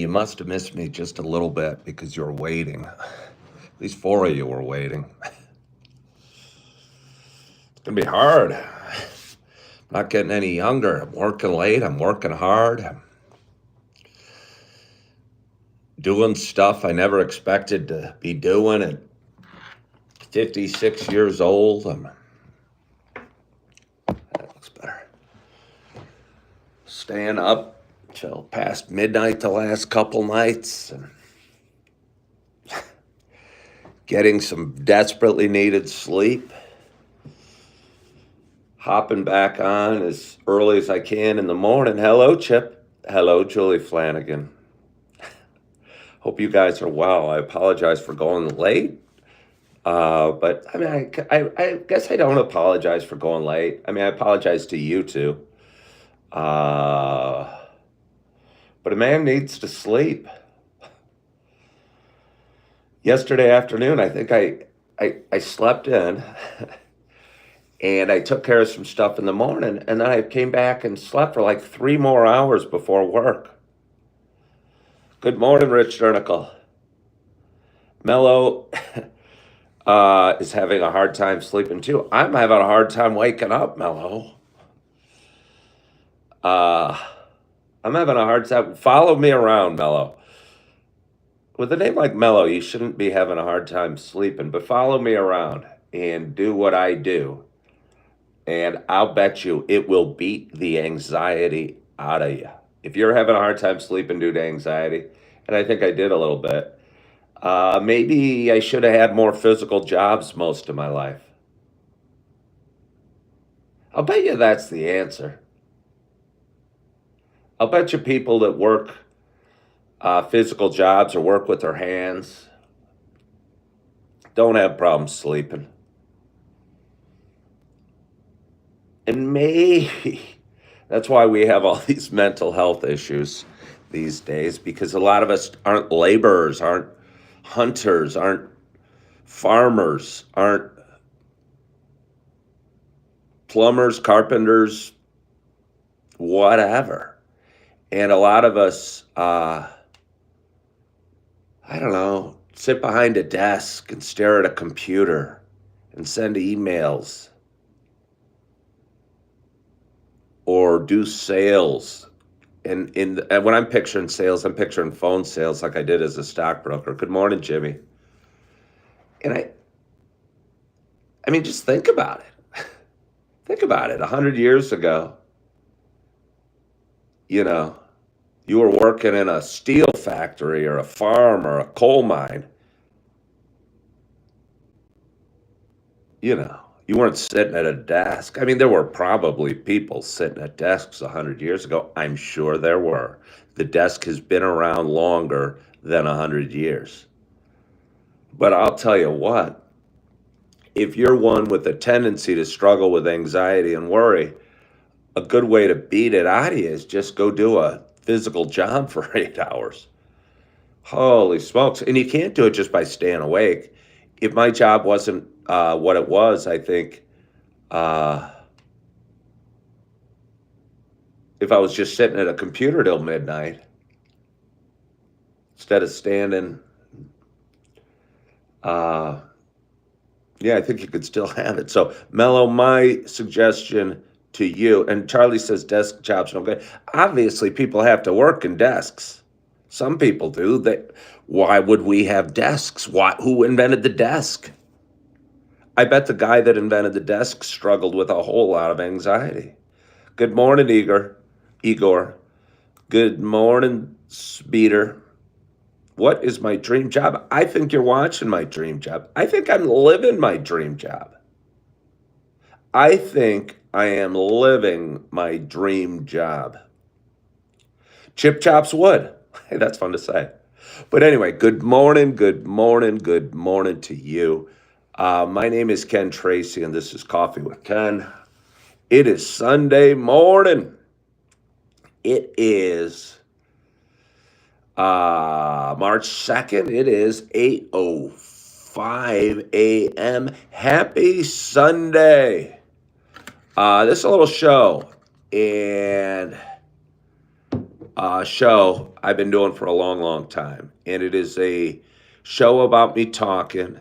You must have missed me just a little bit because you were waiting. At least four of you were waiting. It's going to be hard. I'm not getting any younger. I'm working late. I'm working hard. I'm doing stuff I never expected to be doing at 56 years old. That looks better. Staying up till past midnight the last couple nights and getting some desperately needed sleep. Hopping back on as early as I can in the morning. Hello, Chip. Hello, Julie Flanagan. Hope you guys are well. I apologize for going late. But I mean, I guess I don't apologize for going late. I mean, I apologize to you too. But a man needs to sleep. Yesterday afternoon, I think I slept in and I took care of some stuff in the morning, and then I came back and slept for like 3 more hours before work. Good morning, Rich Jernicle. Mello is having a hard time sleeping too. I'm having a hard time waking up, Mello. I'm having a hard time. Follow me around, Mello. With a name like Mello, you shouldn't be having a hard time sleeping, but follow me around and do what I do. And I'll bet you it will beat the anxiety out of you. If you're having a hard time sleeping due to anxiety, and I think I did a little bit, maybe I should have had more physical jobs most of my life. I'll bet you that's the answer. I'll bet you people that work physical jobs or work with their hands don't have problems sleeping. And maybe that's why we have all these mental health issues these days, because a lot of us aren't laborers, aren't hunters, aren't farmers, aren't plumbers, carpenters, whatever. And a lot of us, I don't know, sit behind a desk and stare at a computer and send emails or do sales. And when I'm picturing sales, I'm picturing phone sales like I did as a stockbroker. Good morning, Jimmy. And I mean, just think about it. Think about it. 100 years ago, you were working in a steel factory or a farm or a coal mine. You weren't sitting at a desk. I mean, there were probably people sitting at desks 100 years ago. I'm sure there were. The desk has been around longer than 100 years. But I'll tell you what, if you're one with a tendency to struggle with anxiety and worry, a good way to beat it out of you is just go do a physical job for 8 hours. Holy smokes. And you can't do it just by staying awake. If my job wasn't what it was, I think if I was just sitting at a computer till midnight instead of standing, yeah, I think you could still have it. So, Mello, my suggestion to you, and Charlie says desk jobs are no good. Obviously, people have to work in desks. Some people do. Why would we have desks? Who invented the desk? I bet the guy that invented the desk struggled with a whole lot of anxiety. Good morning, Igor. Good morning, Speeder. What is my dream job? I think you're watching my dream job. I think I'm living my dream job. I think I am living my dream job. Chip chops wood. Hey, that's fun to say. But anyway, good morning to you. My name is Ken Tracy, and this is Coffee with Ken. It is Sunday morning. It is March 2nd. It is 8:05 a.m. Happy Sunday. This is a little show, and show I've been doing for a long, long time. And it is a show about me talking.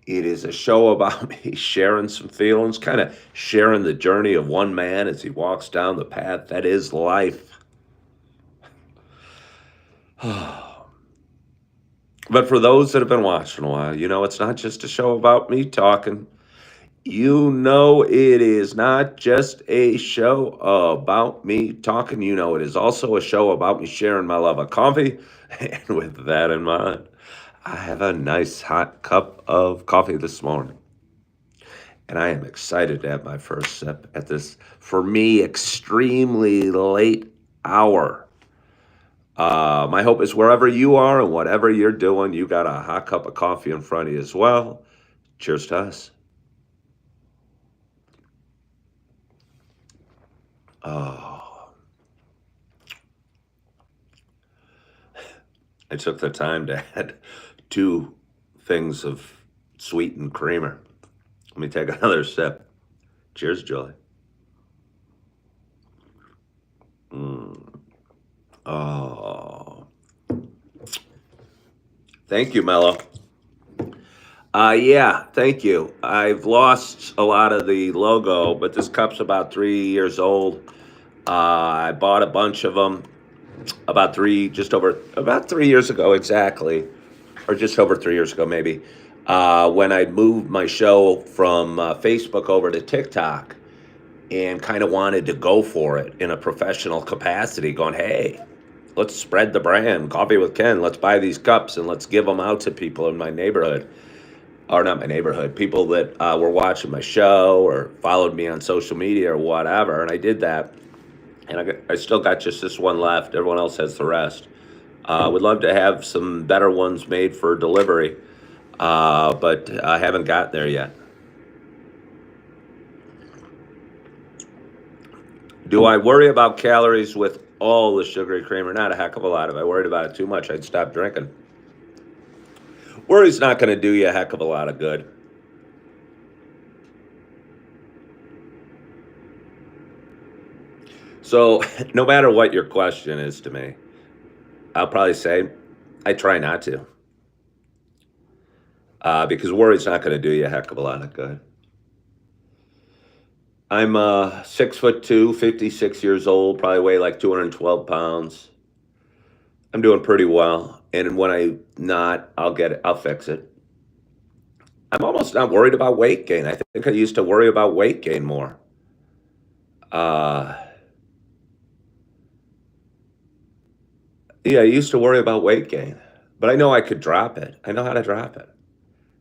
It is a show about me sharing some feelings, kind of sharing the journey of one man as he walks down the path that is life. But for those that have been watching a while, it's not just a show about me talking. It is not just a show about me talking. It is also a show about me sharing my love of coffee. And with that in mind, I have a nice hot cup of coffee this morning. And I am excited to have my first sip at this, for me, extremely late hour. My hope is wherever you are and whatever you're doing, you got a hot cup of coffee in front of you as well. Cheers to us. Oh, I took the time to add two things of sweetened creamer. Let me take another sip. Cheers, Julie. Mm. Oh, thank you, Mello. Yeah, thank you. I've lost a lot of the logo, but this cup's about 3 years old. I bought a bunch of them about 3 years ago exactly, or just over 3 years ago maybe, when I moved my show from Facebook over to TikTok and kind of wanted to go for it in a professional capacity, going, hey, let's spread the brand, Coffee with Ken. Let's buy these cups and let's give them out to people in my neighborhood, or not my neighborhood, people that were watching my show or followed me on social media or whatever. And I did that. And I still got just this one left. Everyone else has the rest. Would love to have some better ones made for delivery, but I haven't got there yet. Do I worry about calories with all the sugary creamer? Not a heck of a lot. If I worried about it too much, I'd stop drinking. Worry's not going to do you a heck of a lot of good. So, no matter what your question is to me, I'll probably say I try not to, because worry's not going to do you a heck of a lot of good. I'm 6'2", 56 years old, probably weigh like 212 pounds. I'm doing pretty well. And when I not, I'll get it. I'll fix it. I'm almost not worried about weight gain. I think I used to worry about weight gain more. Uh, yeah, I used to worry about weight gain, but I know I could drop it. I know how to drop it.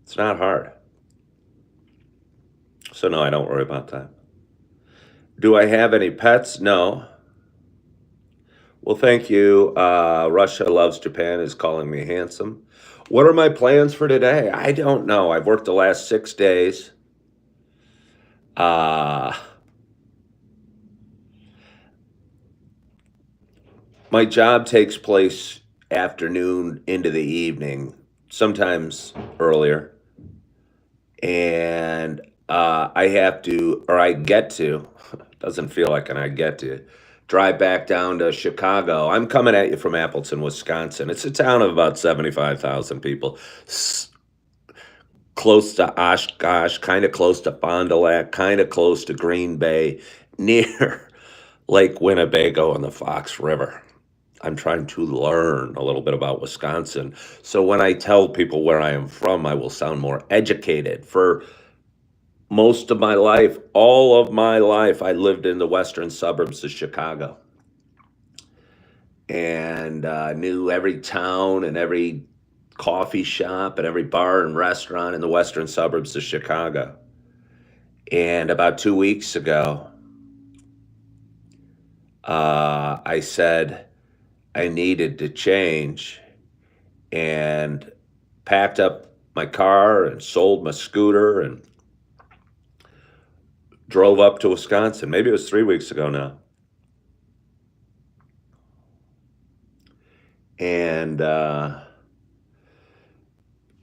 It's not hard. So no, I don't worry about that. Do I have any pets? No. Well, thank you. Russia loves Japan is calling me handsome. What are my plans for today? I don't know. I've worked the last 6 days. Uh, my job takes place afternoon into the evening, sometimes earlier. And I have to, or I get to, doesn't feel like an I get to, drive back down to Chicago. I'm coming at you from Appleton, Wisconsin. It's a town of about 75,000 people, close to Oshkosh, kind of close to Fond du Lac, kind of close to Green Bay, near Lake Winnebago and the Fox River. I'm trying to learn a little bit about Wisconsin. So when I tell people where I am from, I will sound more educated. For most of my life, all of my life, I lived in the western suburbs of Chicago and knew every town and every coffee shop and every bar and restaurant in the western suburbs of Chicago. And about 2 weeks ago, I said I needed to change and packed up my car and sold my scooter and drove up to Wisconsin. Maybe it was 3 weeks ago now. And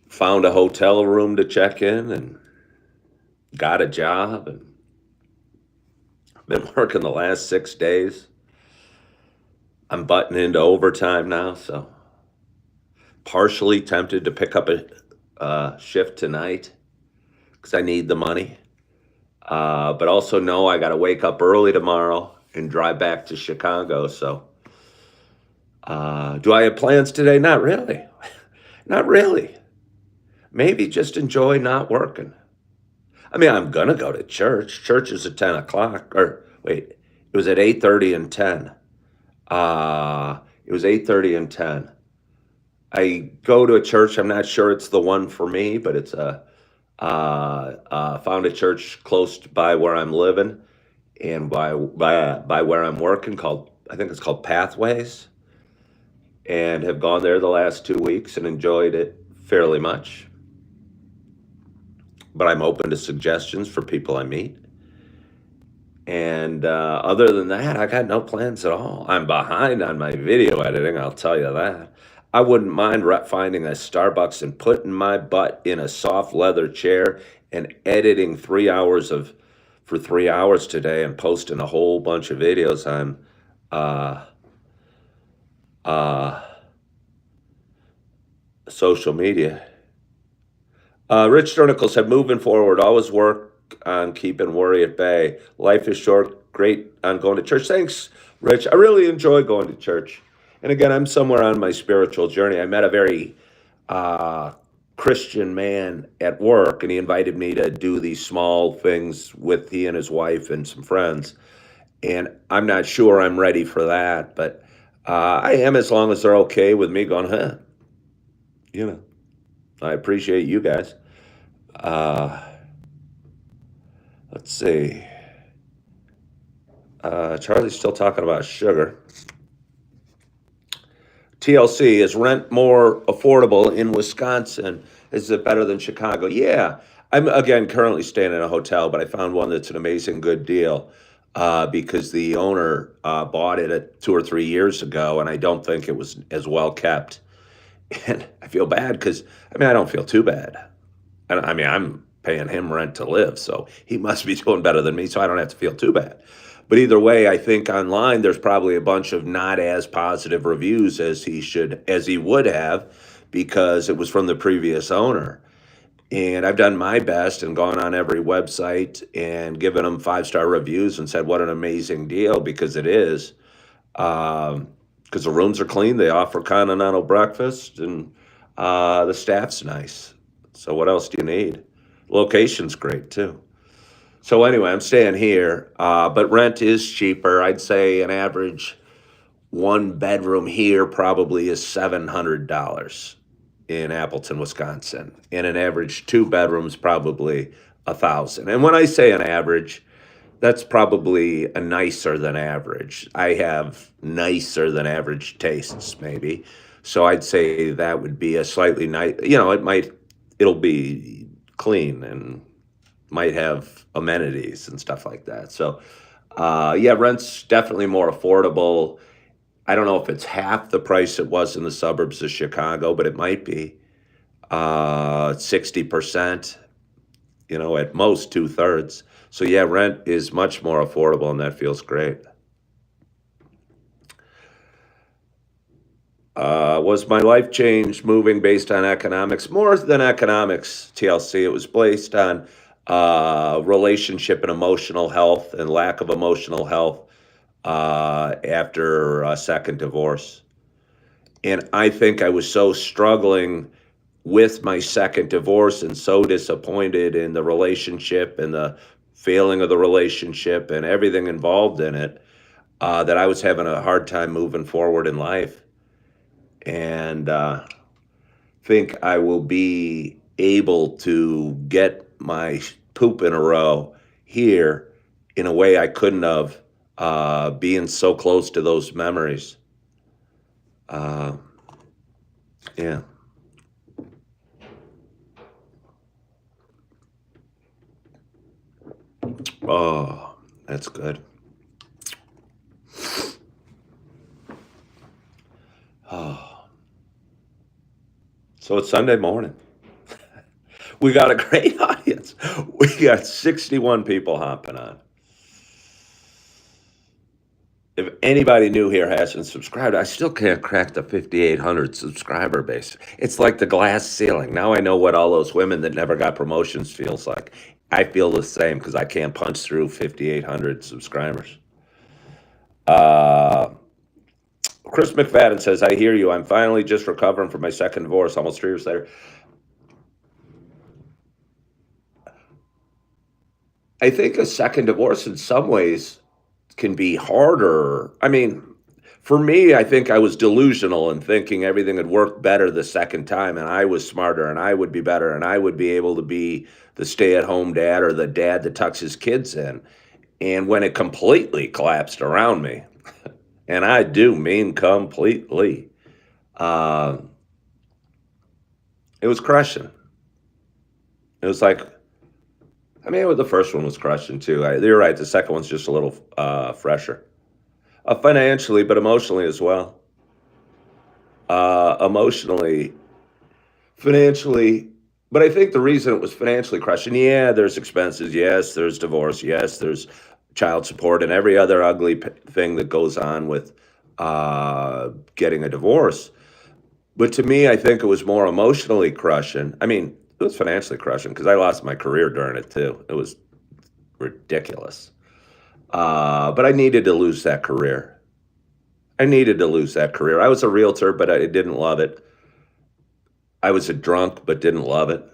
found a hotel room to check in and got a job and been working the last 6 days. I'm butting into overtime now, so partially tempted to pick up a shift tonight because I need the money. But also know I got to wake up early tomorrow and drive back to Chicago. So, do I have plans today? Not really. Not really. Maybe just enjoy not working. I mean, I'm gonna go to church. Church is at 10 o'clock. Or wait, it was at 8:30 and 10. It was 8:30 and 10. I go to a church. I'm not sure it's the one for me, but it's a found a church close by where I'm living and by where I'm working called I think it's called Pathways, and have gone there the last 2 weeks and enjoyed it fairly much. But I'm open to suggestions for people I meet. And other than that, I got no plans at all. I'm behind on my video editing, I'll tell you that. I wouldn't mind finding a Starbucks and putting my butt in a soft leather chair and editing 3 hours for 3 hours today and posting a whole bunch of videos on uh, uh, social media. Rich Sturnicle said, moving forward, always work on keeping worry at bay. Life is short. Great on going to church. Thanks, Rich. I really enjoy going to church. And again, I'm somewhere on my spiritual journey. I met a very uh, Christian man at work, and he invited me to do these small things with he and his wife and some friends. And I'm not sure I'm ready for that, but I am as long as they're okay with me going, you know, I appreciate you guys. Uh, let's see. Charlie's still talking about sugar. TLC, is rent more affordable in Wisconsin? Is it better than Chicago? Yeah. I'm again currently staying in a hotel, but I found one that's an amazing good deal because the owner bought it 2 or 3 years ago, and I don't think it was as well kept. And I feel bad because I mean I don't feel too bad. I mean I'm paying him rent to live, so he must be doing better than me, so I don't have to feel too bad. But either way, I think online there's probably a bunch of not as positive reviews as he would have because it was from the previous owner. And I've done my best and gone on every website and given them 5-star reviews and said what an amazing deal because it is. Because the rooms are clean, they offer continental breakfast, and the staff's nice. So what else do you need? Location's great too. So anyway, I'm staying here, but rent is cheaper. I'd say an average one bedroom here probably is $700 in Appleton, Wisconsin, and an average two bedrooms probably 1,000. And when I say an average, that's probably a nicer than average. I have nicer than average tastes, maybe. So I'd say that would be a slightly nice. It'll be clean and might have amenities and stuff like that. So, yeah, rent's definitely more affordable. I don't know if it's half the price it was in the suburbs of Chicago, but it might be 60%, at most 2/3. So, yeah, rent is much more affordable, and that feels great. Was my life changed moving based on economics? More than economics, TLC. It was based on relationship and emotional health and lack of emotional health after a second divorce. And I think I was so struggling with my second divorce and so disappointed in the relationship and the failing of the relationship and everything involved in it that I was having a hard time moving forward in life. And think I will be able to get my poop in a row here in a way I couldn't have being so close to those memories. Uh, yeah. Oh, that's good. Oh, so it's Sunday morning. We got a great audience. We got 61 people hopping on. if anybody new here hasn't subscribed, I still can't crack the 5,800 subscriber base. It's like the glass ceiling. Now I know what all those women that never got promotions feels like. I feel the same because I can't punch through 5,800 subscribers. Uh, Chris McFadden says, I hear you. I'm finally just recovering from my second divorce almost 3 years later. I think a second divorce in some ways can be harder. I mean, for me, I think I was delusional in thinking everything would work better the second time, and I was smarter, and I would be better, and I would be able to be the stay-at-home dad or the dad that tucks his kids in. And when it completely collapsed around me, and I do mean completely, uh, it was crushing. It was like, I mean, the first one was crushing too. You're right. The second one's just a little fresher, financially, but emotionally as well. Emotionally, financially, but I think the reason it was financially crushing, yeah, there's expenses, yes, there's divorce, yes, there's child support, and every other ugly thing that goes on with getting a divorce. But to me, I think it was more emotionally crushing. I mean, it was financially crushing because I lost my career during it too. It was ridiculous. But I needed to lose that career. I needed to lose that career. I was a realtor, but I didn't love it. I was a drunk, but didn't love it.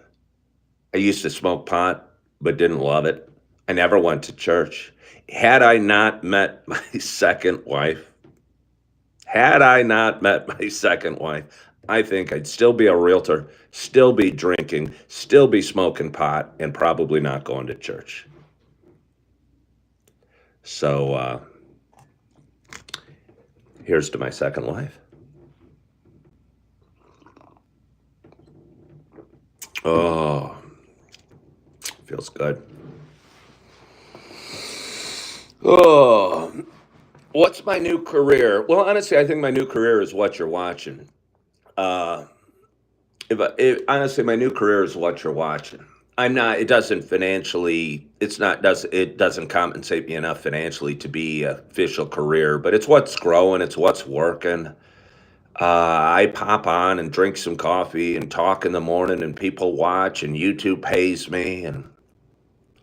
I used to smoke pot, but didn't love it. I never went to church. Had I not met my second wife, I think I'd still be a realtor, still be drinking, still be smoking pot, and probably not going to church. So here's to my second wife. Oh, feels good. Oh, what's my new career? Well, honestly, I think my new career is what you're watching. Uh, honestly, my new career is what you're watching. I'm not. It doesn't financially. It's not. Does it doesn't compensate me enough financially to be a official career, but it's what's growing. It's what's working. I pop on and drink some coffee and talk in the morning, and people watch, and YouTube pays me, and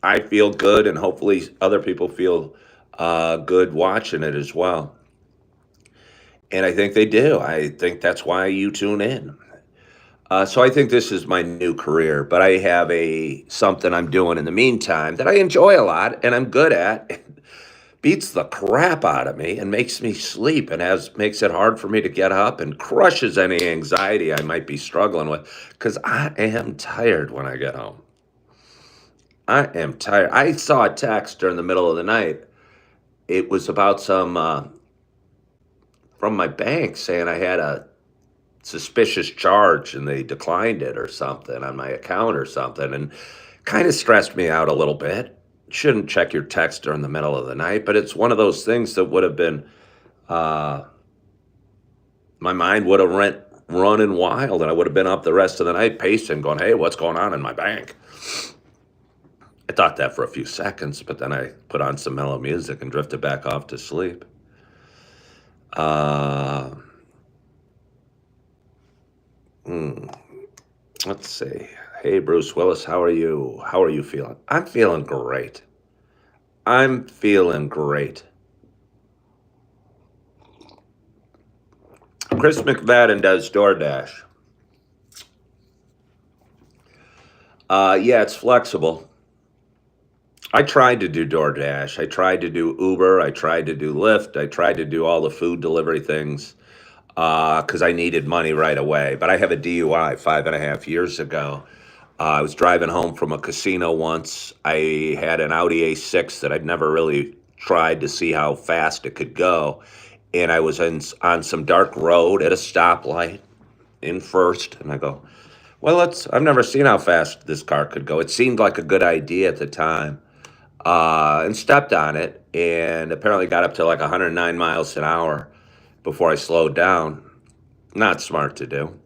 I feel good, and hopefully other people feel good watching it as well. And I think they do. I think that's why you tune in. So I think this is my new career, but I have a something I'm doing in the meantime that I enjoy a lot and I'm good at. Beats the crap out of me and makes me sleep and makes it hard for me to get up and crushes any anxiety I might be struggling with because I am tired when I get home. I am tired. I saw a text during the middle of the night. It was about some from my bank saying I had a suspicious charge and they declined it or something on my account or something, and kind of stressed me out a little bit. Shouldn't check your text during the middle of the night, but it's one of those things that would have been uh my mind would have went running wild and I would have been up the rest of the night pacing going, hey, what's going on in my bank? I thought that for a few seconds, but then I put on some mellow music and drifted back off to sleep. uh hmm. Let's see. Hey, Bruce Willis, how are you? How are you feeling? I'm feeling great. I'm feeling great. Chris McFadden does DoorDash. Yeah, it's flexible. I tried to do DoorDash. I tried to do Uber. I tried to do Lyft. I tried to do all the food delivery things because I needed money right away. But I have a DUI 5.5 years ago. I was driving home from a casino once. I had an Audi A6 that I'd never really tried to see how fast it could go. And I was on some dark road at a stoplight in first. And I go, well, I've never seen how fast this car could go. It seemed like a good idea at the time. And stepped on it and apparently got up to like 109 miles an hour before I slowed down. Not smart to do.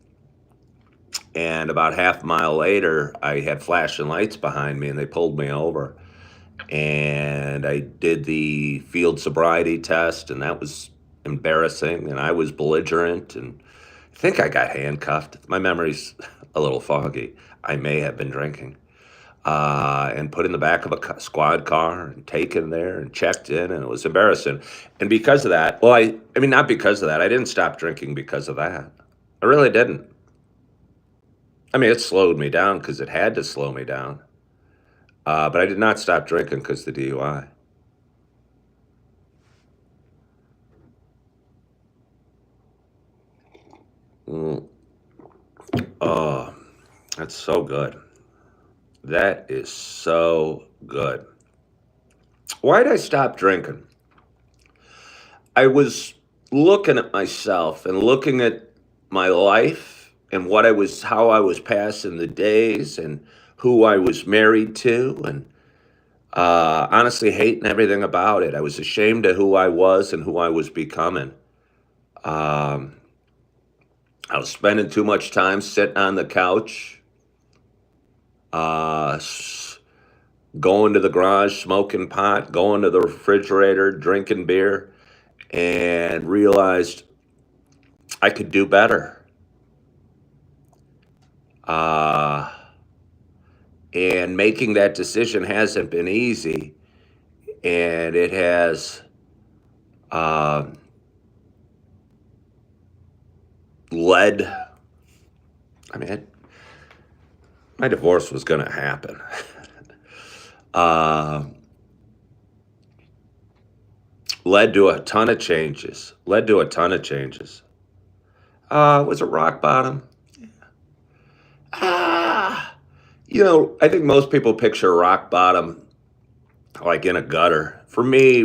And about half a mile later, I had flashing lights behind me and they pulled me over. and I did the field sobriety test, and that was embarrassing, and I was belligerent, and I think I got handcuffed. My memory's a little foggy. I may have been drinking. And put in the back of a squad car and taken there and checked in, and it was embarrassing. And because of that, well, I mean, not because of that. I didn't stop drinking because of that. I really didn't. I mean, it slowed me down because it had to slow me down. But I did not stop drinking because of the DUI. Mm. Oh, that's so good. That is so good. Why did I stop drinking? I was looking at myself and looking at my life and how I was passing the days and who I was married to, and honestly hating everything about it. I was ashamed of who I was and who I was becoming. Um, I was spending too much time sitting on the couch, uh, s- going to the garage, smoking pot, going to the refrigerator, drinking beer, and realized I could do better. Uh, and making that decision hasn't been easy, and it has um, led. I mean, my divorce was going to happen. uh, Led to a ton of changes. Led to a ton of changes. Was it rock bottom? Ah, I think most people picture rock bottom like in a gutter. For me,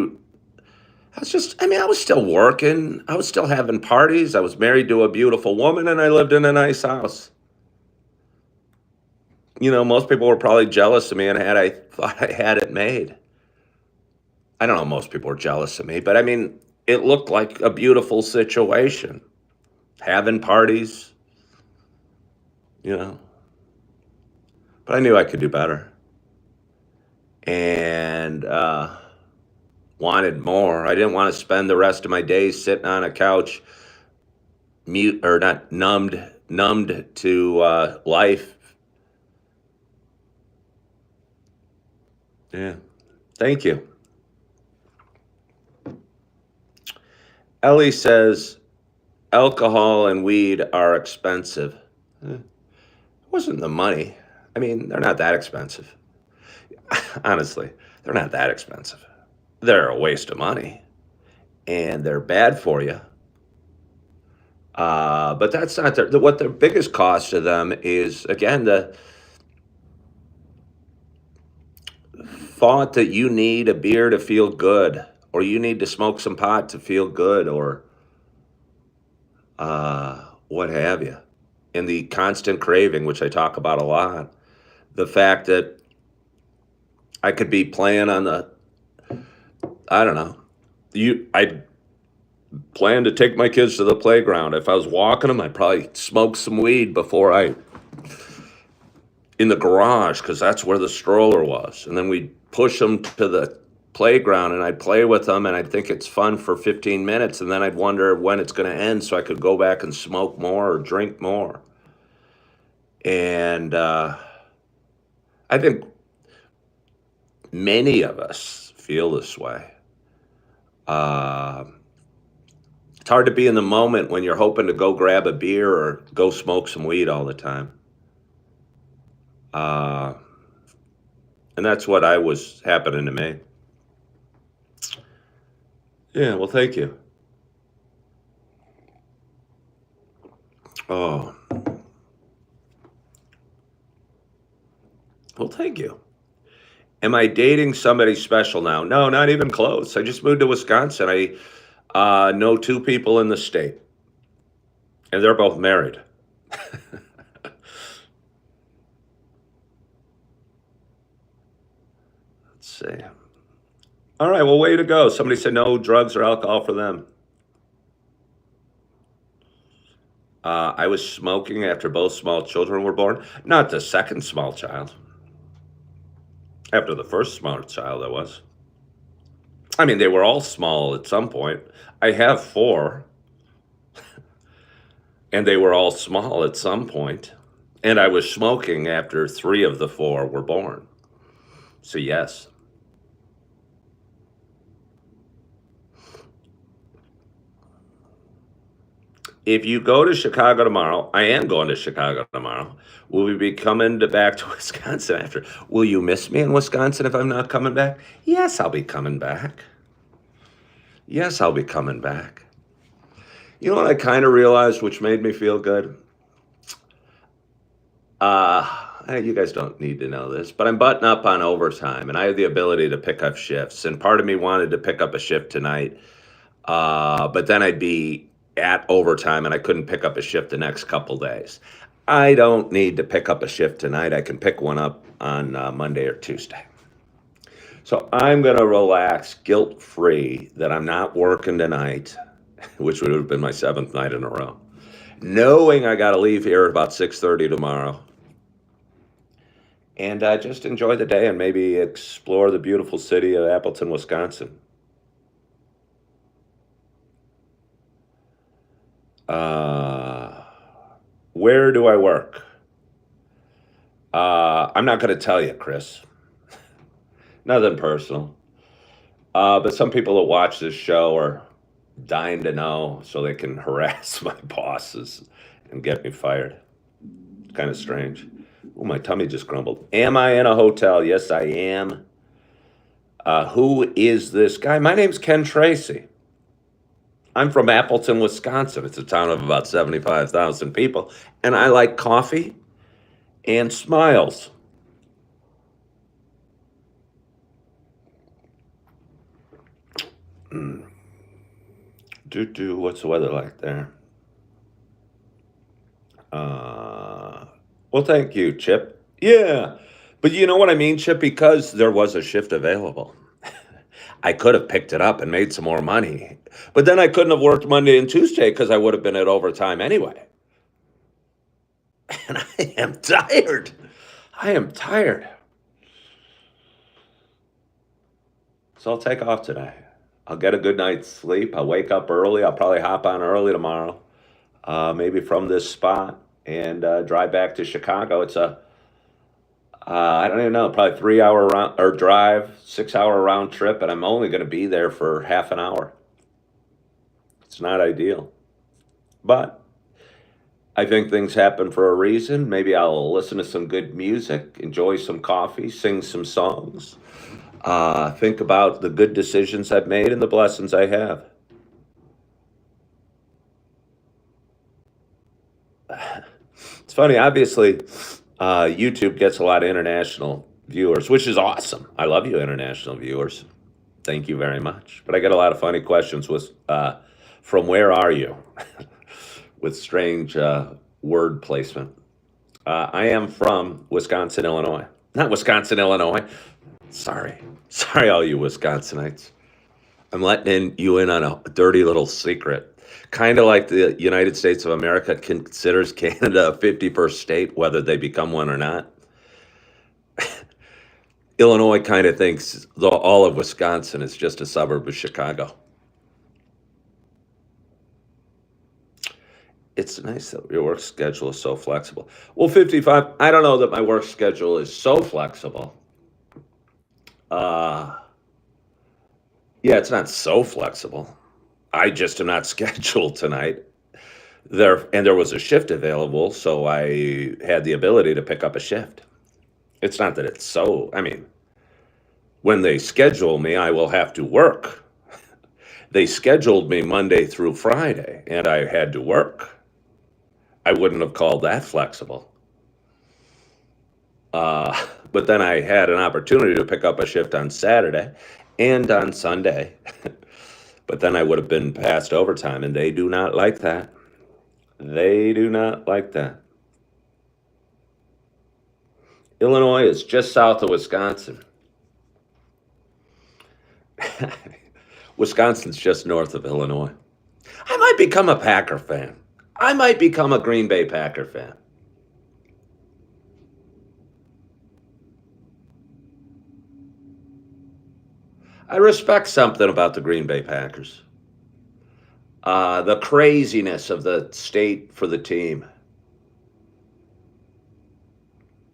I mean, I was still working. I was still having parties. I was married to a beautiful woman and I lived in a nice house. Most people were probably jealous of me and I thought I had it made. I don't know, most people were jealous of me, but I mean, it looked like a beautiful situation. Having parties, you know, but I knew I could do better and wanted more. I didn't want to spend the rest of my days sitting on a couch, mute or not numbed to life. Yeah. Thank you. Ellie says alcohol and weed are expensive. It wasn't the money. I mean, they're not that expensive. Honestly, they're not that expensive. They're a waste of money and they're bad for you. But that's not what the biggest cost to them is. Again, the thought that you need a beer to feel good, or you need to smoke some pot to feel good, or what have you. And the constant craving, which I talk about a lot. The fact that I could be playing on I don't know, I plan to take my kids to the playground. If I was walking them, I'd probably smoke some weed in the garage, because that's where the stroller was. And then we'd push them to the playground and I'd play with them and I'd think it's fun for 15 minutes. And then I'd wonder when it's going to end so I could go back and smoke more or drink more. And I think many of us feel this way. Uh, it's hard to be in the moment when you're hoping to go grab a beer or go smoke some weed all the time. Uh, and that's what I was happening to me. Yeah, well, thank you. Oh, well, thank you. Am I dating somebody special now? No, not even close. I just moved to Wisconsin. I know two people in the state, and they're both married. Let's see. All right, well, way to go. Somebody said no drugs or alcohol for them. I was smoking after both small children were born. Not the second small child. After the first small child, I was. I mean, they were all small at some point. I have four, and they were all small at some point. And I was smoking after three of the four were born. So, yes. If you go to Chicago tomorrow, I am going to Chicago tomorrow. Will we be coming back to Wisconsin after? Will you miss me in Wisconsin if I'm not coming back? Yes, I'll be coming back. Yes, I'll be coming back. You know what I kind of realized, which made me feel good? You guys don't need to know this, but I'm butting up on overtime, and I have the ability to pick up shifts. And part of me wanted to pick up a shift tonight, but then I'd be at overtime, and I couldn't pick up a shift the next couple days. I don't need to pick up a shift tonight. I can pick one up on Monday or Tuesday. So I'm going to relax guilt-free that I'm not working tonight, which would have been my seventh night in a row, knowing I got to leave here at about 6:30 tomorrow. And just enjoy the day and maybe explore the beautiful city of Appleton, Wisconsin. Uh, where do I work? I'm not going to tell you, Chris. Nothing personal. But some people that watch this show are dying to know so they can harass my bosses and get me fired. It's kind of strange. Oh, my tummy just grumbled. Am I in a hotel? Yes, I am. Who is this guy? My name's Ken Tracy. I'm from Appleton, Wisconsin. It's a town of about 75,000 people. And I like coffee and smiles. What's the weather like there? Well, thank you, Chip. Yeah. But you know what I mean, Chip? Because there was a shift available. I could have picked it up and made some more money. But then I couldn't have worked Monday and Tuesday because I would have been at overtime anyway. And I am tired. I am tired. So I'll take off today. I'll get a good night's sleep. I'll wake up early. I'll probably hop on early tomorrow, maybe from this spot, and drive back to Chicago. It's a I don't even know, probably 3 hour round or drive, 6 hour round trip, and I'm only going to be there for half an hour. It's not ideal, but I think things happen for a reason. Maybe I'll listen to some good music, enjoy some coffee, sing some songs, think about the good decisions I've made and the blessings I have. It's funny, obviously, YouTube gets a lot of international viewers, which is awesome. I love you, international viewers. Thank you very much. But I get a lot of funny questions with, from where are you? With strange word placement. I am from Wisconsin, Illinois. Not Wisconsin, Illinois. Sorry. Sorry, all you Wisconsinites. I'm letting you in on a dirty little secret. Kind of like the United States of America considers Canada a 51st state, whether they become one or not. Illinois kind of thinks all of Wisconsin is just a suburb of Chicago. It's nice that your work schedule is so flexible. Well, 55, I don't know that my work schedule is so flexible. Uh, yeah, it's not so flexible. I just am not scheduled tonight. There was a shift available, so I had the ability to pick up a shift. It's not that it's so, I mean, when they schedule me, I will have to work. They scheduled me Monday through Friday, and I had to work. I wouldn't have called that flexible. But then I had an opportunity to pick up a shift on Saturday and on Sunday. But then I would have been past overtime, and they do not like that. They do not like that. Illinois is just south of Wisconsin. Wisconsin's just north of Illinois. I might become a Packer fan. I might become a Green Bay Packer fan. I respect something about the Green Bay Packers. The craziness of the state for the team.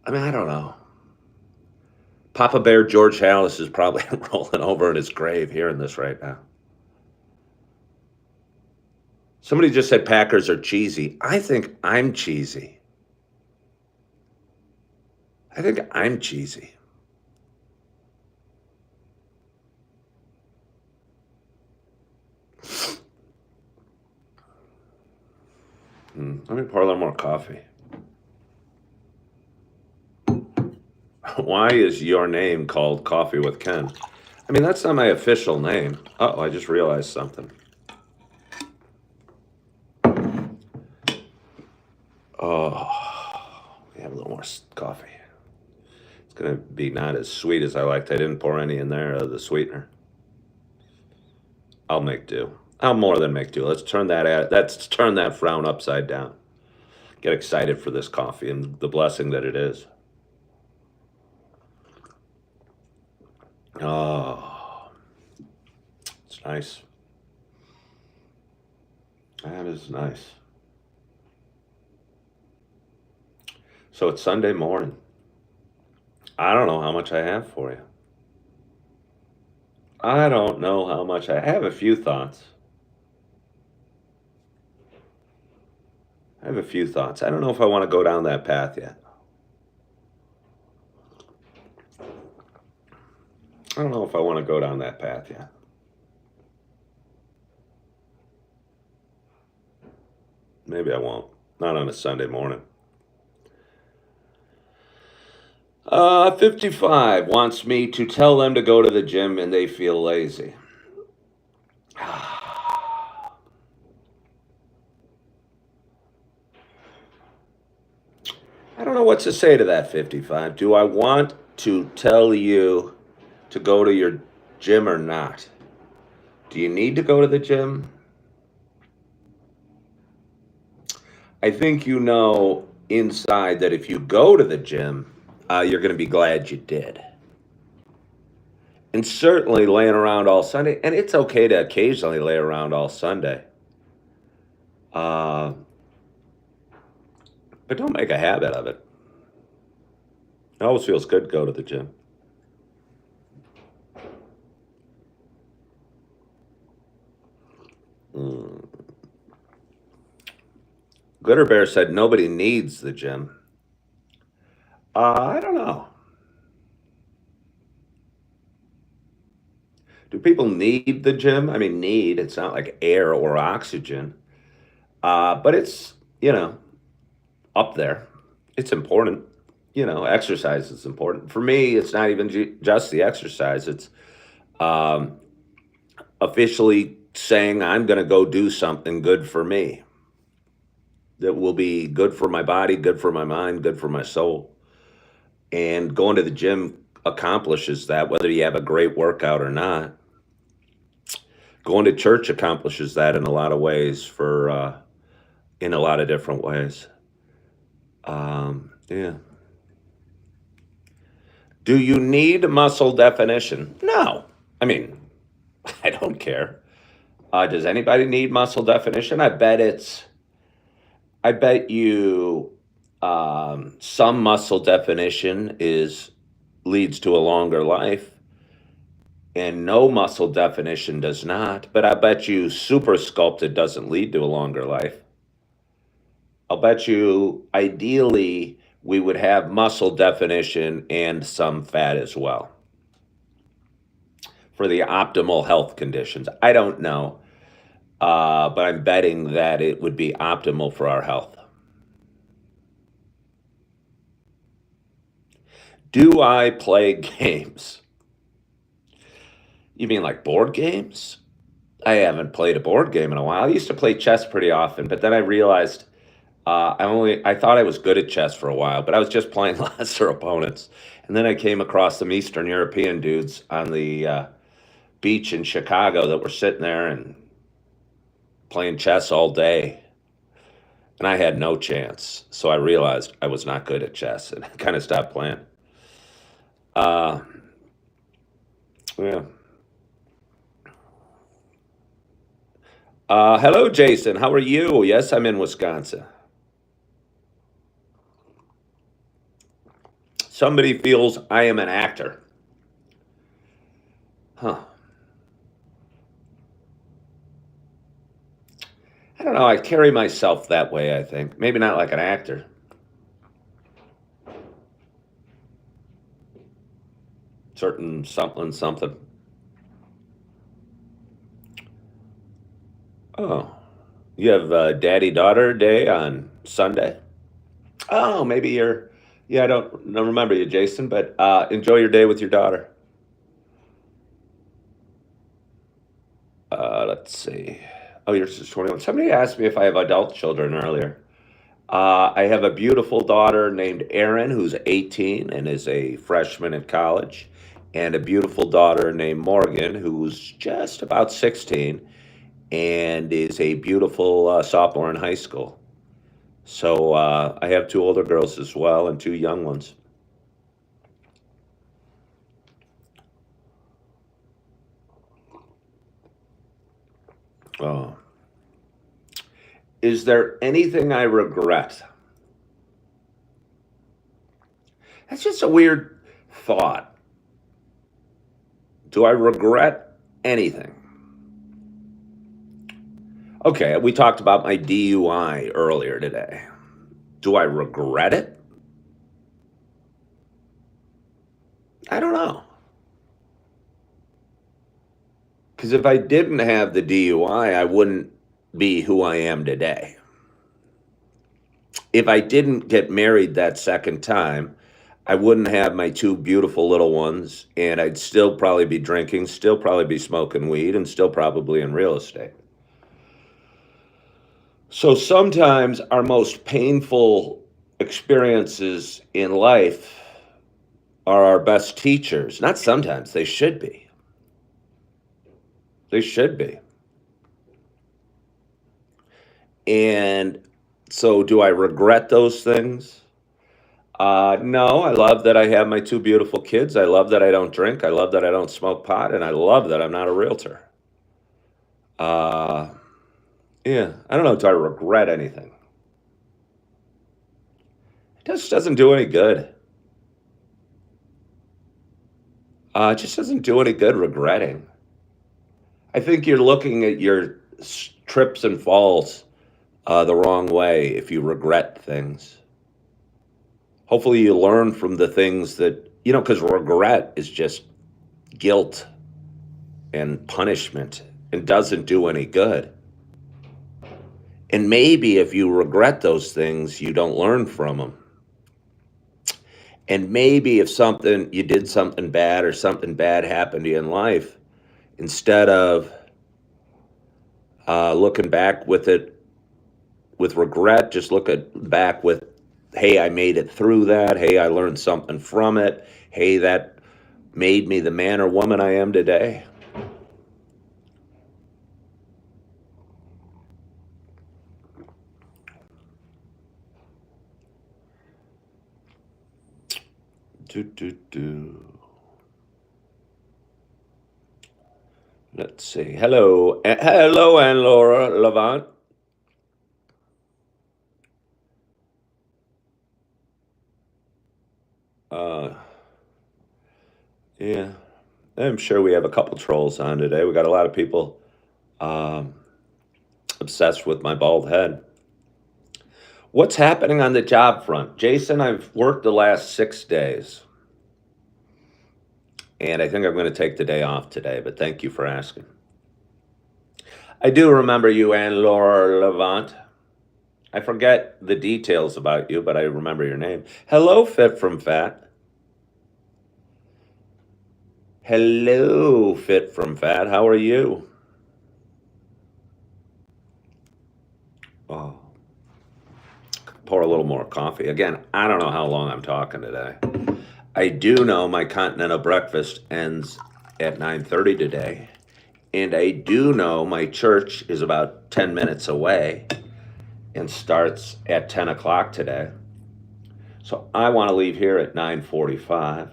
I mean, I don't know. Papa Bear George Hallis is probably rolling over in his grave hearing this right now. Somebody just said Packers are cheesy. I think I'm cheesy. I think I'm cheesy. Let me pour a little more coffee. Why is your name called Coffee with Ken? I mean, that's not my official name. Oh, I just realized something. Oh, we have a little more coffee. It's going to be not as sweet as I liked. I didn't pour any in there, the sweetener. I'll make do. I'll more than make do. Let's turn that frown upside down. Get excited for this coffee and the blessing that it is. Oh, it's nice. That is nice. So it's Sunday morning. I don't know how much I have for you. I don't know how much I have. A few thoughts. I have a few thoughts. I don't know if I want to go down that path yet. I don't know if I want to go down that path yet. Maybe I won't. Not on a Sunday morning. 55 wants me to tell them to go to the gym and they feel lazy. I don't know what to say to that, 55. Do I want to tell you to go to your gym or not? Do you need to go to the gym? I think you know inside that if you go to the gym, you're going to be glad you did. And certainly laying around all Sunday, and it's okay to occasionally lay around all Sunday. But don't make a habit of it. It always feels good to go to the gym. Glitter Bear said nobody needs the gym. I don't know. Do people need the gym? I mean, need, it's not like air or oxygen. But it's, up there. It's important. Exercise is important. For me, it's not even just the exercise. It's officially saying I'm going to go do something good for me that will be good for my body, good for my mind, good for my soul. And going to the gym accomplishes that, whether you have a great workout or not. Going to church accomplishes that in a lot of ways, in a lot of different ways. Yeah. Do you need muscle definition? No. I mean, I don't care. Does anybody need muscle definition? I bet you some muscle definition leads to a longer life, and no muscle definition does not. But I bet you super sculpted doesn't lead to a longer life. I'll bet you ideally we would have muscle definition and some fat as well for the optimal health conditions. I don't know, but I'm betting that it would be optimal for our health. Do I play games? You mean like board games? I haven't played a board game in a while. I used to play chess pretty often, but then I realized I thought I was good at chess for a while, but I was just playing lesser opponents. And then I came across some Eastern European dudes on the beach in Chicago that were sitting there and playing chess all day. And I had no chance. So I realized I was not good at chess and I kind of stopped playing. Yeah. Hello, Jason. How are you? Yes, I'm in Wisconsin. Somebody feels I am an actor. Huh. I don't know. I carry myself that way, I think. Maybe not like an actor. Certain something, something. Oh. You have daddy daughter day on Sunday? Oh, maybe you're. Yeah, I don't remember you, Jason, but enjoy your day with your daughter. Let's see. Oh, yours is 21. Somebody asked me if I have adult children earlier. I have a beautiful daughter named Erin, who's 18 and is a freshman in college, and a beautiful daughter named Morgan, who's just about 16 and is a beautiful sophomore in high school. So I have two older girls as well and two young ones. Oh. Is there anything I regret? That's just a weird thought. Do I regret anything? Okay, we talked about my DUI earlier today. Do I regret it? I don't know. Because if I didn't have the DUI, I wouldn't be who I am today. If I didn't get married that second time, I wouldn't have my two beautiful little ones, and I'd still probably be drinking, still probably be smoking weed, and still probably in real estate. So sometimes our most painful experiences in life are our best teachers. Not sometimes, they should be. They should be. And so, do I regret those things? No, I love that I have my two beautiful kids. I love that I don't drink. I love that I don't smoke pot. And I love that I'm not a realtor. Uh, yeah, I don't know. Do I regret anything? It just doesn't do any good. It just doesn't do any good regretting. I think you're looking at your trips and falls the wrong way if you regret things. Hopefully, you learn from the things that, because regret is just guilt and punishment and doesn't do any good. And maybe if you regret those things, you don't learn from them. And maybe if you did something bad or something bad happened to you in life, instead of looking back with it with regret, just back with, hey, I made it through that. Hey, I learned something from it. Hey, that made me the man or woman I am today. Do, do, do. Let's see. Hello, Anne Laura Levant. Uh, yeah, I'm sure we have a couple trolls on today. We got a lot of people um, obsessed with my bald head. What's happening on the job front, Jason? I've worked the last 6 days, and I think I'm going to take the day off today. But thank you for asking. I do remember you, Anne Laura Levant. I forget the details about you, but I remember your name. Hello, Fit from Fat. Hello, Fit from Fat. How are you? Oh, pour a little more coffee. Again, I don't know how long I'm talking today. I do know my continental breakfast ends at 9:30 today, and I do know my church is about 10 minutes away and starts at 10 o'clock today. So I want to leave here at 9:45.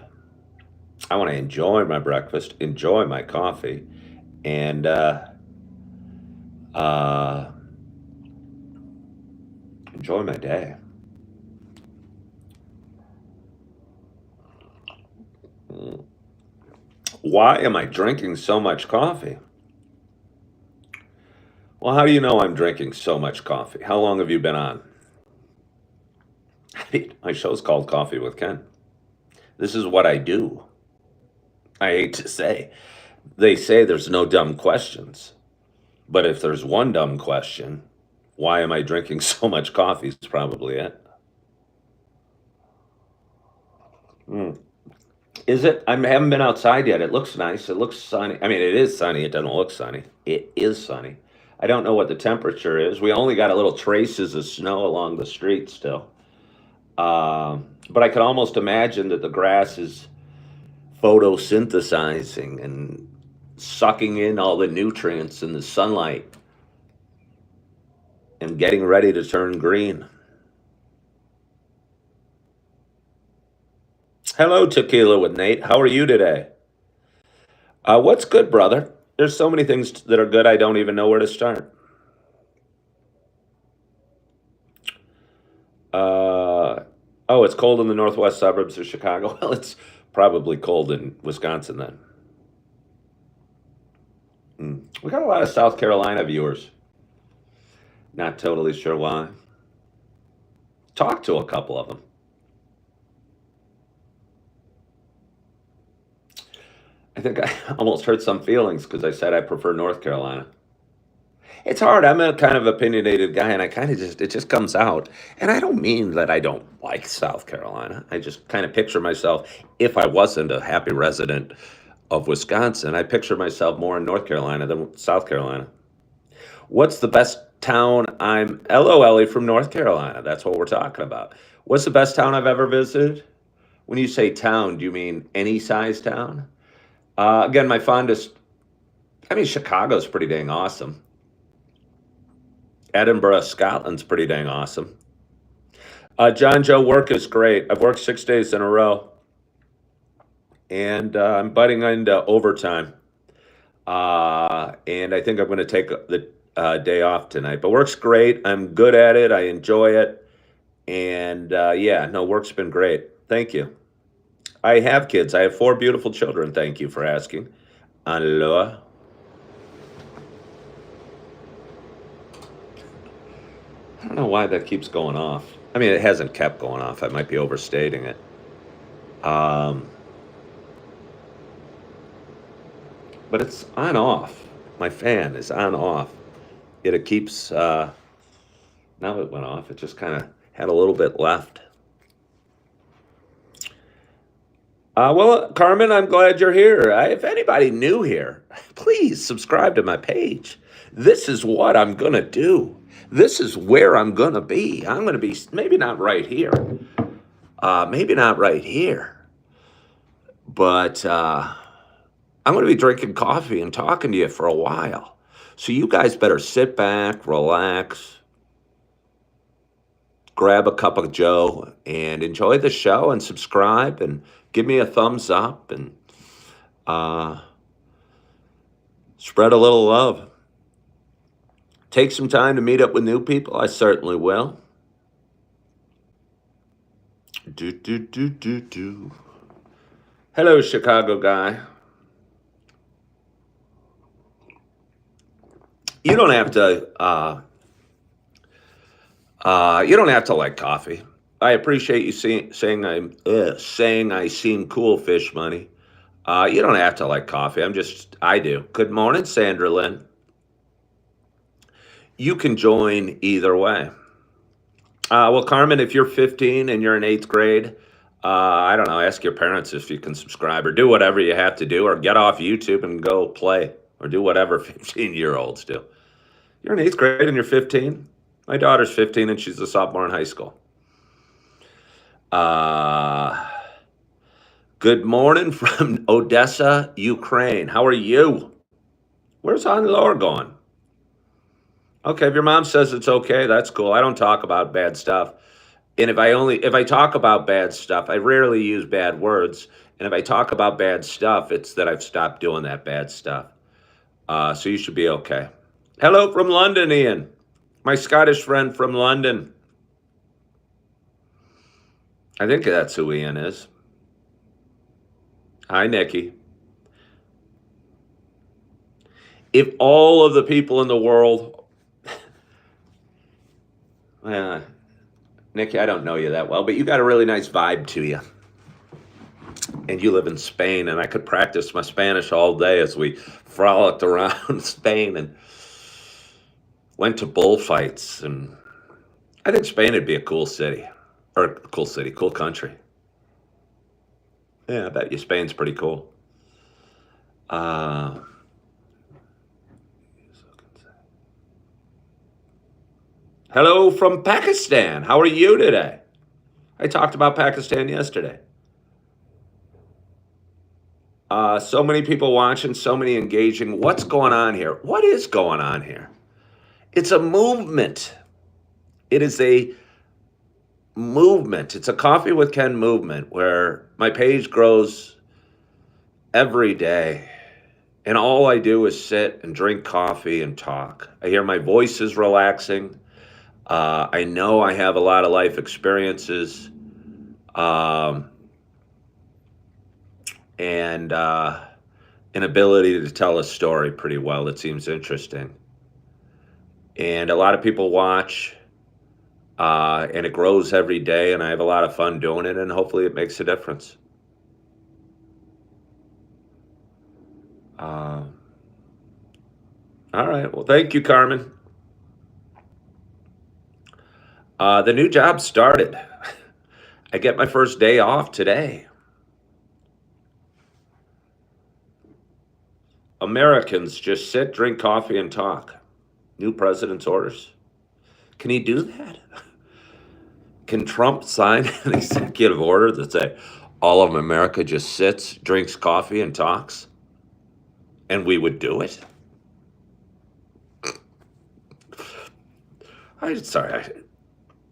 I want to enjoy my breakfast, enjoy my coffee, and Uh, enjoy my day. Mm. Why am I drinking so much coffee? Well, how do you know I'm drinking so much coffee? How long have you been on? My show's called Coffee with Ken. This is what I do. I hate to say. They say there's no dumb questions. But if there's one dumb question, why am I drinking so much coffee is probably it. Mm. Is it? I haven't been outside yet. It looks nice. It looks sunny. I mean, it is sunny. It doesn't look sunny. It is sunny. I don't know what the temperature is. We only got a little traces of snow along the street still. But I can almost imagine that the grass is photosynthesizing and sucking in all the nutrients in the sunlight and getting ready to turn green. Hello, Tequila with Nate. How are you today? What's good, brother? There's so many things that are good, I don't even know where to start. Oh, it's cold in the northwest suburbs of Chicago. Well, it's probably cold in Wisconsin then. We got a lot of South Carolina viewers. Not totally sure why. Talk to a couple of them. I think I almost hurt some feelings because I said I prefer North Carolina. It's hard. I'm a kind of opinionated guy, and I kind of it just comes out. And I don't mean that I don't like South Carolina. I just kind of picture myself, if I wasn't a happy resident of Wisconsin, I picture myself more in North Carolina than South Carolina. What's the best town? I'm LOLE from North Carolina. That's what we're talking about. What's the best town I've ever visited? When you say town, do you mean any size town? Again, my fondest, I mean, Chicago's pretty dang awesome. Edinburgh, Scotland's pretty dang awesome. John Joe, work is great. I've worked 6 days in a row, and I'm butting into overtime. And I think I'm going to take the day off tonight. But work's great. I'm good at it. I enjoy it. And yeah, no, work's been great. Thank you. I have kids. I have 4 beautiful children. Thank you for asking. Aloha. I don't know why that keeps going off. I mean, it hasn't kept going off. I might be overstating it. Um, but it's on off. My fan is on off. Yet it keeps, now it went off. It just kind of had a little bit left. Well, Carmen, I'm glad you're here. If anybody new here, please subscribe to my page. This is what I'm going to do. This is where I'm going to be. I'm going to be maybe not right here. Maybe not right here. But I'm going to be drinking coffee and talking to you for a while. So you guys better sit back, relax, grab a cup of Joe, and enjoy the show and subscribe and give me a thumbs up and spread a little love. Take some time to meet up with new people. I certainly will. Do. Hello, Chicago guy. You don't have to. You don't have to like coffee. I appreciate you saying I seem cool, Fish Money. You don't have to like coffee. I do. Good morning, Sandra Lynn. You can join either way. Well, Carmen, if you're 15 and you're in 8th grade, I don't know, ask your parents if you can subscribe or do whatever you have to do or get off YouTube and go play or do whatever 15-year-olds do. You're in 8th grade and you're 15? My daughter's 15 and she's a sophomore in high school. Good morning from Odessa, Ukraine. How are you? Where's Laura going? Okay, if your mom says it's okay, that's cool. I don't talk about bad stuff. And if I talk about bad stuff, I rarely use bad words. And if I talk about bad stuff, it's that I've stopped doing that bad stuff. So you should be okay. Hello from London, Ian. My Scottish friend from London. I think that's who Ian is. Hi, Nikki. If all of the people in the world, Nikki, I don't know you that well, but you got a really nice vibe to you. And you live in Spain, and I could practice my Spanish all day as we frolicked around Spain and went to bullfights. And I think Spain would be a cool city, or a cool city, cool country. Yeah, I bet you Spain's pretty cool. Uh, Hello from Pakistan. How are you today? I talked about Pakistan yesterday. So many people watching, so many engaging. What's going on here? What is going on here? It's a movement. It is a movement. It's a Coffee with Ken movement where my page grows every day. And all I do is sit and drink coffee and talk. I hear my voice is relaxing. I know I have a lot of life experiences. And an ability to tell a story pretty well that seems interesting. And a lot of people watch, and it grows every day, and I have a lot of fun doing it, and hopefully it makes a difference. All right. Well, thank you, Carmen. The new job started. I get my first day off today. Americans just sit, drink coffee, and talk. New president's orders. Can he do that? Can Trump sign an executive order that say all of America just sits, drinks coffee, and talks? And we would do it?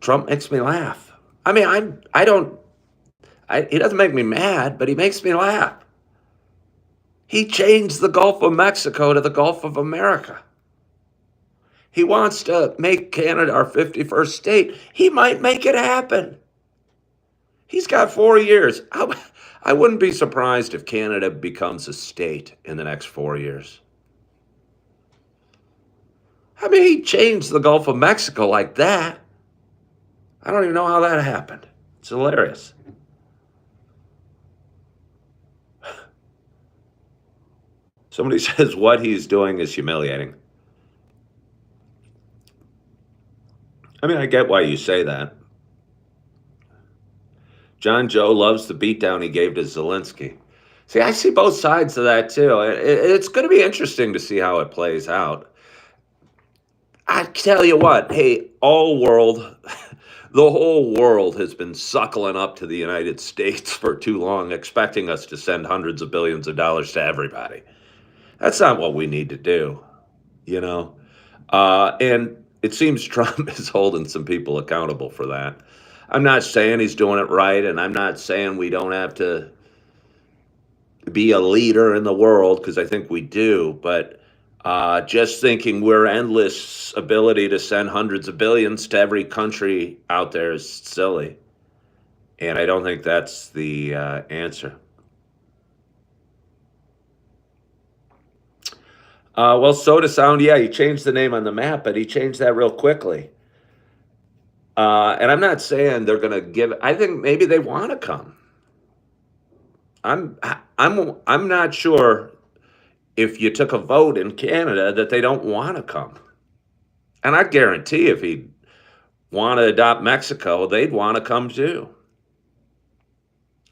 Trump makes me laugh. I mean, he doesn't make me mad, but he makes me laugh. He changed the Gulf of Mexico to the Gulf of America. He wants to make Canada our 51st state. He might make it happen. He's got 4 years. I wouldn't be surprised if Canada becomes a state in the next 4 years. I mean, he changed the Gulf of Mexico like that. I don't even know how that happened. It's hilarious. Somebody says what he's doing is humiliating. I mean, I get why you say that. John Joe loves the beatdown he gave to Zelensky. See, I see both sides of that too. It's going to be interesting to see how it plays out. I tell you what, hey, the whole world has been suckling up to the United States for too long, expecting us to send hundreds of billions of dollars to everybody. That's not what we need to do, you know? And it seems Trump is holding some people accountable for that. I'm not saying he's doing it right, and I'm not saying we don't have to be a leader in the world, because I think we do, but just thinking we're endless ability to send hundreds of billions to every country out there is silly. And I don't think that's the answer. Well, Soda Sound, yeah, he changed the name on the map, but he changed that real quickly. And I'm not saying they're going to give. I think maybe they want to come. I'm not sure if you took a vote in Canada that they don't want to come. And I guarantee if he want to adopt Mexico, they'd want to come too.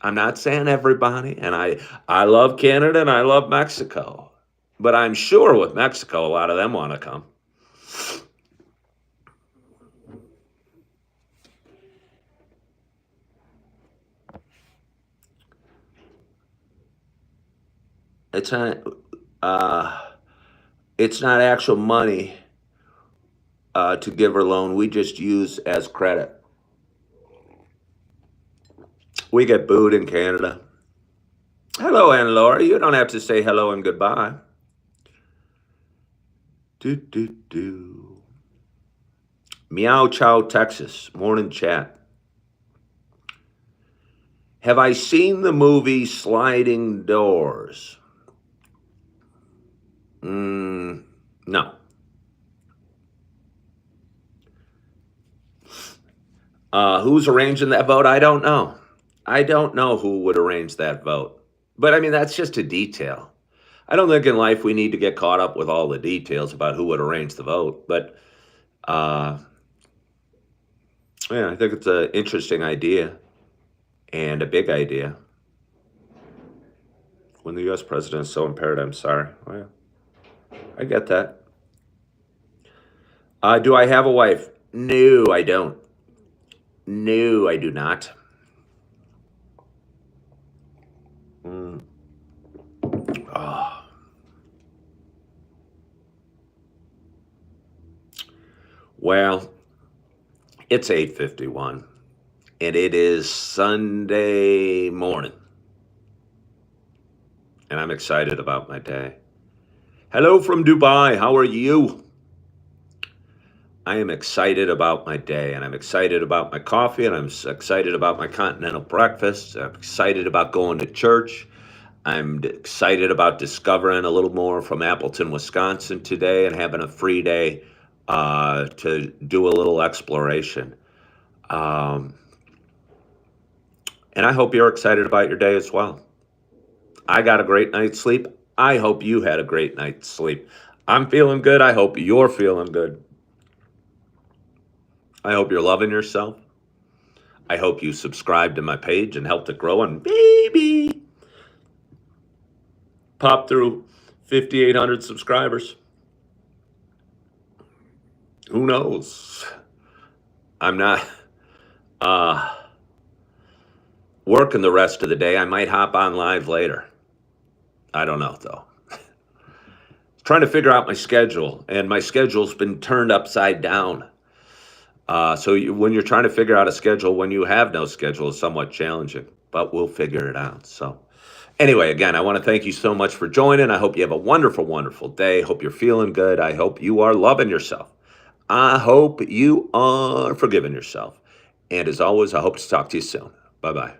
I'm not saying everybody, and I love Canada and I love Mexico, but I'm sure with Mexico, a lot of them want to come. It's not. It's not actual money to give or loan. We just use as credit. We get booed in Canada. Hello, Ann Laura. You don't have to say hello and goodbye. Do, do, do. Meow Chow, Texas. Morning chat. Have I seen the movie Sliding Doors? No. Who's arranging that vote? I don't know. I don't know who would arrange that vote. But I mean, that's just a detail. I don't think in life we need to get caught up with all the details about who would arrange the vote. But yeah, I think it's an interesting idea and a big idea. When the U.S. president is so impaired, I'm sorry. Well, I get that. Do I have a wife? No, I don't. No, I do not. Oh. Well, it's 8:51, and it is Sunday morning, and I'm excited about my day. Hello from Dubai. How are you? I am excited about my day, and I'm excited about my coffee, and I'm excited about my continental breakfast. I'm excited about going to church. I'm excited about discovering a little more from Appleton, Wisconsin today, and having a free day to do a little exploration. And I hope you're excited about your day as well. I got a great night's sleep. I hope you had a great night's sleep. I'm feeling good. I hope you're feeling good. I hope you're loving yourself. I hope you subscribe to my page and helped it grow and maybe pop through 5,800 subscribers. Who knows? I'm not working the rest of the day. I might hop on live later. I don't know, though. Trying to figure out my schedule, and my schedule's been turned upside down. When you're trying to figure out a schedule when you have no schedule is somewhat challenging, but we'll figure it out. So anyway, again, I want to thank you so much for joining. I hope you have a wonderful, wonderful day. Hope you're feeling good. I hope you are loving yourself. I hope you are forgiving yourself. And as always, I hope to talk to you soon. Bye-bye.